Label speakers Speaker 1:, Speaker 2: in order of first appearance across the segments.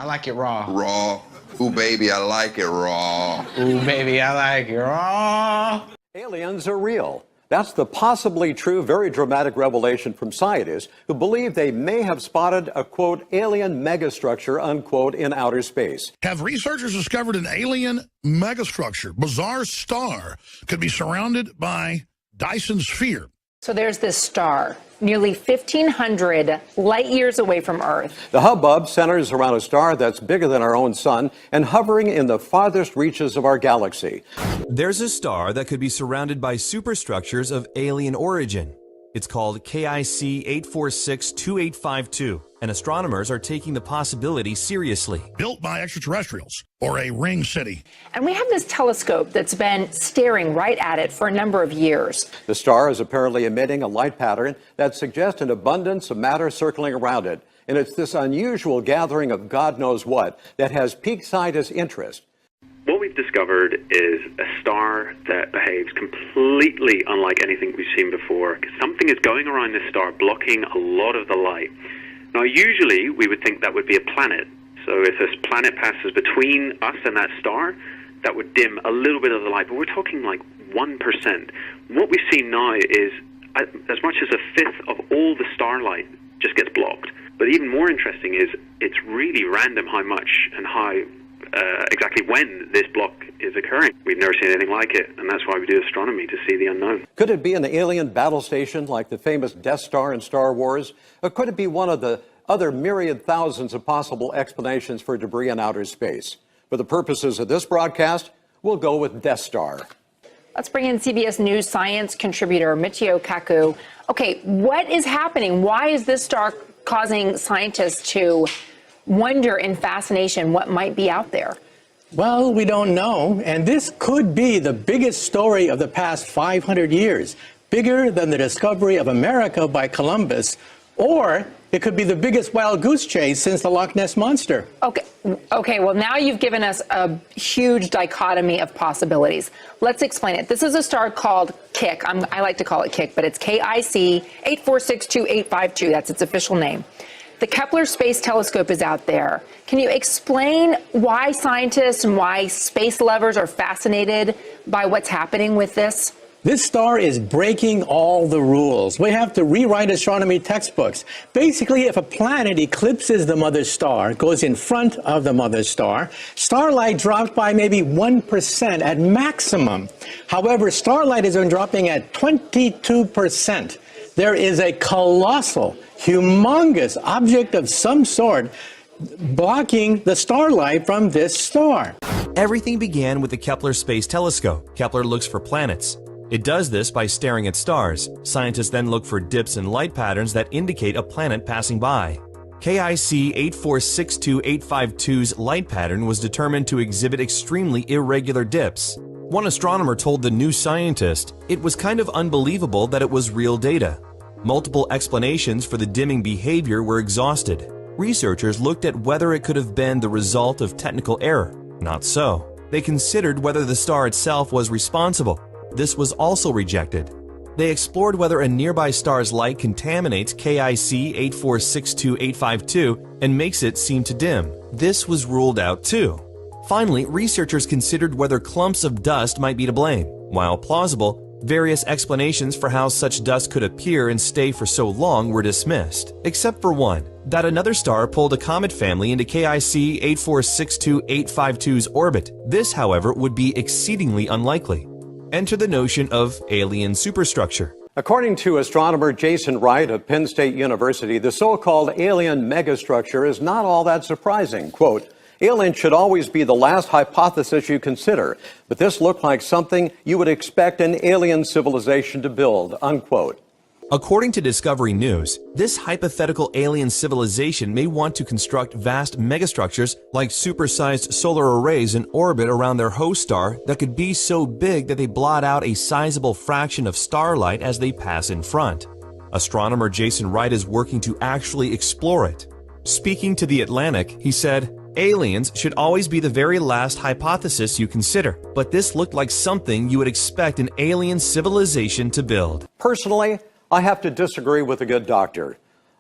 Speaker 1: I like it raw.
Speaker 2: Raw. Ooh, baby, I like it raw.
Speaker 1: Ooh, baby, I like it raw.
Speaker 3: Aliens are real. That's the possibly true, very dramatic revelation from scientists who believe they may have spotted a, quote, alien megastructure, unquote, in outer space.
Speaker 4: Have researchers discovered an alien megastructure, bizarre star, could be surrounded by Dyson Sphere.
Speaker 5: So there's this star, nearly 1,500 light years away from Earth.
Speaker 3: The hubbub centers around a star that's bigger than our own sun and hovering in the farthest reaches of our galaxy.
Speaker 6: There's a star that could be surrounded by superstructures of alien origin. It's called KIC 8462852, and astronomers are taking the possibility seriously.
Speaker 4: Built by extraterrestrials, or a ring city.
Speaker 5: And we have this telescope that's been staring right at it for a number of years.
Speaker 3: The star is apparently emitting a light pattern that suggests an abundance of matter circling around it. And it's this unusual gathering of God knows what that has piqued scientists' interest.
Speaker 7: What we've discovered is a star that behaves completely unlike anything we've seen before. Something is going around this star, blocking a lot of the light. Now, usually we would think that would be a planet. So if this planet passes between us and that star, that would dim a little bit of the light. But we're talking like 1%. What we see now is as much as a fifth of all the starlight just gets blocked. But even more interesting is it's really random how much and how exactly when this block is occurring. We've never seen anything like it, and that's why we do astronomy, to see the unknown.
Speaker 3: Could it be an alien battle station like the famous Death Star in Star Wars? Or could it be one of the other myriad thousands of possible explanations for debris in outer space? For the purposes of this broadcast, we'll go with Death Star.
Speaker 5: Let's bring in CBS News science contributor Michio Kaku. Okay, what is happening? Why is this star causing scientists to wonder in fascination what might be out there?
Speaker 8: Well, we don't know, and this could be the biggest story of the past 500 years, bigger than the discovery of America by Columbus, or it could be the biggest wild goose chase since the Loch Ness Monster.
Speaker 5: Okay, well, now you've given us a huge dichotomy of possibilities. Let's explain it. This is a star called KIC. I like to call it KIC, but it's KIC 8462852. That's its official name. The Kepler Space Telescope is out there. Can you explain why scientists and why space lovers are fascinated by what's happening with this?
Speaker 8: This star is breaking all the rules. We have to rewrite astronomy textbooks. Basically, if a planet eclipses the mother star, goes in front of the mother star, starlight drops by maybe 1% at maximum. However, starlight has been dropping at 22%. There is a colossal, humongous object of some sort blocking the starlight from this star.
Speaker 6: Everything began with the Kepler Space Telescope. Kepler looks for planets. It does this by staring at stars. Scientists then look for dips in light patterns that indicate a planet passing by. KIC 8462852's light pattern was determined to exhibit extremely irregular dips. One astronomer told The New Scientist it was kind of unbelievable that it was real data. Multiple explanations for the dimming behavior were exhausted. Researchers looked at whether it could have been the result of technical error. Not so. They considered whether the star itself was responsible. This was also rejected. They explored whether a nearby star's light contaminates KIC 8462852 and makes it seem to dim. This was ruled out too. Finally, researchers considered whether clumps of dust might be to blame. While plausible, various explanations for how such dust could appear and stay for so long were dismissed, except for one, that another star pulled a comet family into KIC 8462852's orbit. This, however, would be exceedingly unlikely. Enter the notion of alien superstructure.
Speaker 3: According to astronomer Jason Wright of Penn State University, the so-called alien megastructure is not all that surprising. Quote, alien should always be the last hypothesis you consider, but this looked like something you would expect an alien civilization to build, unquote.
Speaker 6: According to Discovery News, this hypothetical alien civilization may want to construct vast megastructures like supersized solar arrays in orbit around their host star that could be so big that they blot out a sizable fraction of starlight as they pass in front. Astronomer Jason Wright is working to actually explore it. Speaking to The Atlantic, he said, aliens should always be the very last hypothesis you consider, but this looked like something you would expect an alien civilization to build.
Speaker 3: Personally, I have to disagree with a good doctor.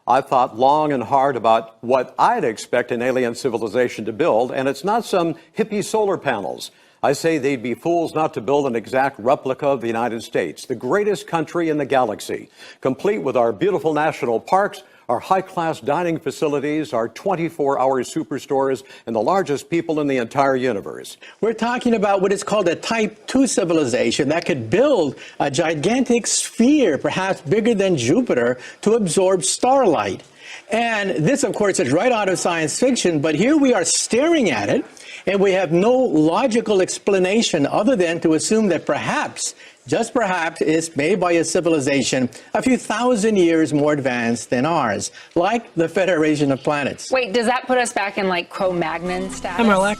Speaker 3: I've thought long and hard about what I'd expect an alien civilization to build, and it's not some hippie solar panels. I say they'd be fools not to build an exact replica of the United States, the greatest country in the galaxy, complete with our beautiful national parks, our high-class dining facilities, our 24-hour superstores, and the largest people in the entire universe.
Speaker 8: We're talking about what is called a Type 2 civilization that could build a gigantic sphere, perhaps bigger than Jupiter, to absorb starlight. And this, of course, is right out of science fiction, but here we are staring at it, and we have no logical explanation other than to assume that perhaps, just perhaps, it's made by a civilization a few thousand years more advanced than ours, like the Federation of Planets.
Speaker 5: Wait, does that put us back in like Cro-Magnon status?
Speaker 9: I'm Marlac.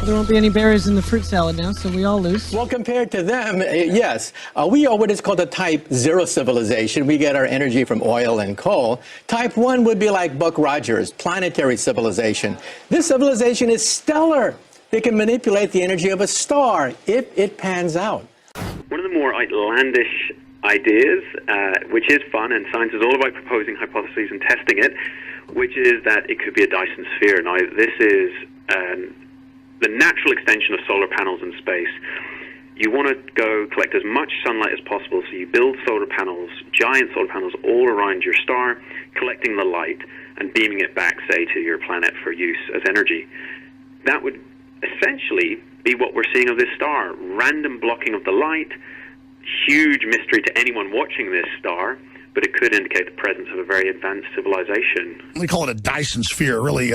Speaker 9: There won't be any berries in the fruit salad now, so we all lose.
Speaker 8: Well, compared to them, yes. We are what is called a Type 0 civilization. We get our energy from oil and coal. Type 1 would be like Buck Rogers, planetary civilization. This civilization is stellar. They can manipulate the energy of a star if it pans out.
Speaker 7: One of the more outlandish ideas, which is fun, and science is all about proposing hypotheses and testing it, which is that it could be a Dyson sphere. Now, this is the natural extension of solar panels in space. You want to go collect as much sunlight as possible, so you build solar panels, giant solar panels, all around your star, collecting the light and beaming it back, say, to your planet for use as energy. That would essentially be what we're seeing of this star. Random blocking of the light, huge mystery to anyone watching this star, but it could indicate the presence of a very advanced civilization.
Speaker 4: We call it a Dyson sphere. Really,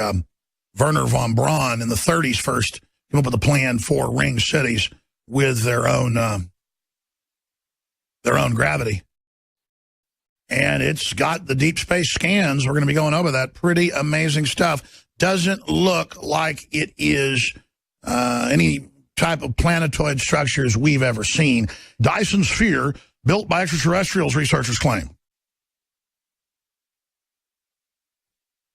Speaker 4: Werner von Braun in the 30s first came up with a plan for ring cities with their own gravity. And it's got the deep space scans. We're going to be going over that. Pretty amazing stuff. Doesn't look like it is any type of planetoid structures we've ever seen. Dyson sphere built by extraterrestrials, researchers claim.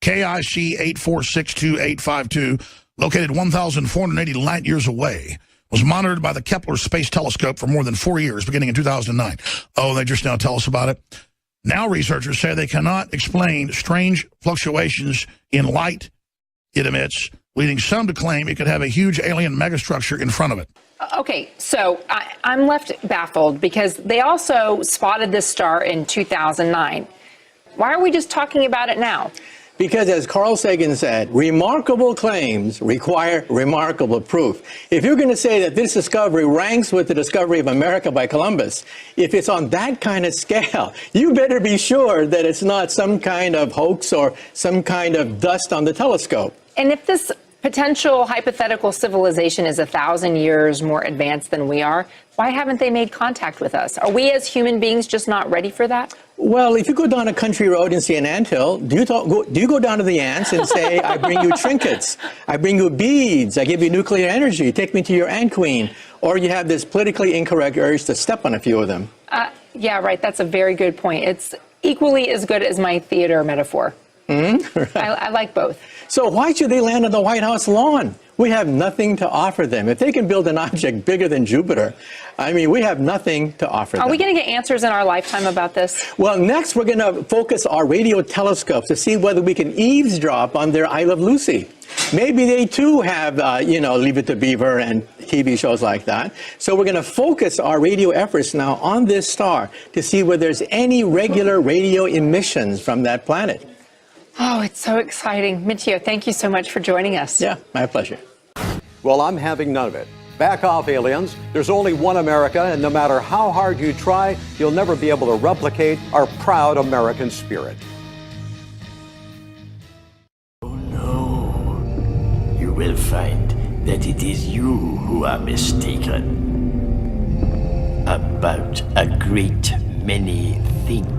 Speaker 4: KIC 8462852, located 1,480 light years away, was monitored by the Kepler Space Telescope for more than 4 years, beginning in 2009. Oh, they just now tell us about it. Now researchers say they cannot explain strange fluctuations in light it emits, leading some to claim it could have a huge alien megastructure in front of it.
Speaker 5: Okay, so I'm left baffled because they also spotted this star in 2009. Why are we just talking about it now?
Speaker 8: Because as Carl Sagan said, remarkable claims require remarkable proof. If you're going to say that this discovery ranks with the discovery of America by Columbus, if it's on that kind of scale, you better be sure that it's not some kind of hoax or some kind of dust on the telescope.
Speaker 5: And if this potential hypothetical civilization is 1,000 years more advanced than we are, why haven't they made contact with us? Are we as human beings just not ready for that?
Speaker 8: Well, if you go down a country road and see an anthill, do you go down to the ants and say, I bring you trinkets, I bring you beads, I give you nuclear energy, take me to your ant queen? Or you have this politically incorrect urge to step on a few of them?
Speaker 5: Yeah, right. That's a very good point. It's equally as good as my theater metaphor.
Speaker 8: Mm-hmm. Right.
Speaker 5: I like both.
Speaker 8: So why should they land on the White House lawn? We have nothing to offer them. If they can build an object bigger than Jupiter, I mean, we have nothing to offer them.
Speaker 5: Are we going to get answers in our lifetime about this?
Speaker 8: Well, next we're going to focus our radio telescopes to see whether we can eavesdrop on their I Love Lucy. Maybe they too have, Leave It to Beaver and TV shows like that. So we're going to focus our radio efforts now on this star to see whether there's any regular radio emissions from that planet.
Speaker 5: Oh, it's so exciting. Mitchio, thank you so much for joining us.
Speaker 8: Yeah, my pleasure.
Speaker 3: Well, I'm having none of it. Back off, aliens. There's only one America, and no matter how hard you try, you'll never be able to replicate our proud American spirit.
Speaker 10: Oh no, you will find that it is you who are mistaken about a great many things.